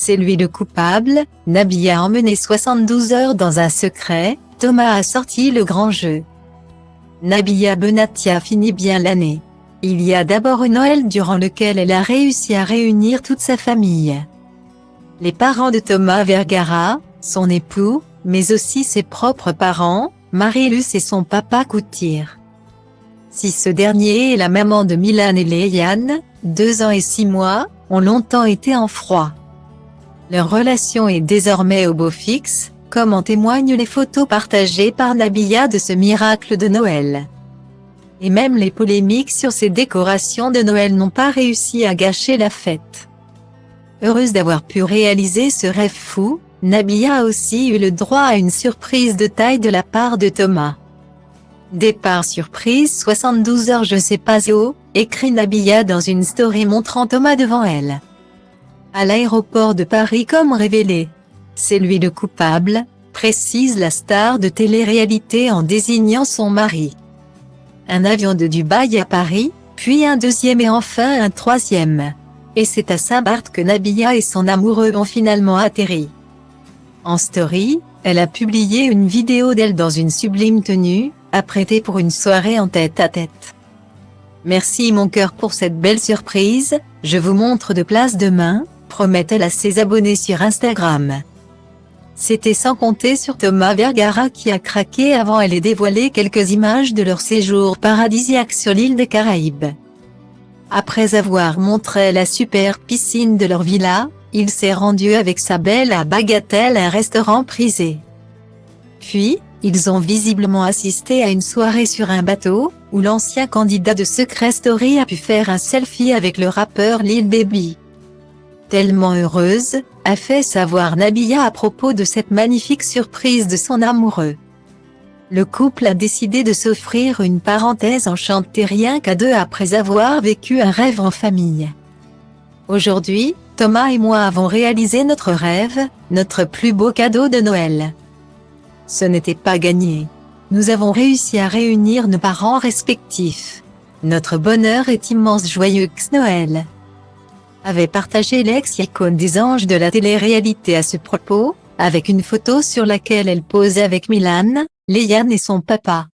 C'est lui le coupable. Nabila a emmené 72 heures dans un secret. Thomas a sorti le grand jeu. Nabila Benatia finit bien l'année. Il y a d'abord un Noël durant lequel elle a réussi à réunir toute sa famille. Les parents de Thomas Vergara, son époux, mais aussi ses propres parents, Marie-Luce et son papa Coutir. Si ce dernier et la maman de Milan et Léane, 2 ans et 6 mois, ont longtemps été en froid. Leur relation est désormais au beau fixe, comme en témoignent les photos partagées par Nabila de ce miracle de Noël. Et même les polémiques sur ces décorations de Noël n'ont pas réussi à gâcher la fête. Heureuse d'avoir pu réaliser ce rêve fou, Nabila a aussi eu le droit à une surprise de taille de la part de Thomas. Départ surprise 72 heures je sais pas où, écrit Nabila dans une story montrant Thomas devant elle. À l'aéroport de Paris comme révélé. C'est lui le coupable, précise la star de télé-réalité en désignant son mari. Un avion de Dubaï à Paris, puis un deuxième et enfin un troisième. Et c'est à Saint-Barth que Nabila et son amoureux ont finalement atterri. En story, elle a publié une vidéo d'elle dans une sublime tenue, apprêtée pour une soirée en tête-à-tête. Merci mon cœur pour cette belle surprise, je vous montre de place demain, promet-elle à ses abonnés sur Instagram. C'était sans compter sur Thomas Vergara qui a craqué avant elle et dévoilé quelques images de leur séjour paradisiaque sur l'île des Caraïbes. Après avoir montré la superbe piscine de leur villa, il s'est rendu avec sa belle à Bagatelle, un restaurant prisé. Puis, ils ont visiblement assisté à une soirée sur un bateau, où l'ancien candidat de Secret Story a pu faire un selfie avec le rappeur Lil Baby. Tellement heureuse, a fait savoir Nabila à propos de cette magnifique surprise de son amoureux. Le couple a décidé de s'offrir une parenthèse enchantée rien qu'à deux après avoir vécu un rêve en famille. Aujourd'hui, Thomas et moi avons réalisé notre rêve, notre plus beau cadeau de Noël. Ce n'était pas gagné. Nous avons réussi à réunir nos parents respectifs. Notre bonheur est immense, joyeux Noël. Avait partagé l'ex-icône des anges de la télé-réalité à ce propos, avec une photo sur laquelle elle posait avec Milan, Léane et son papa.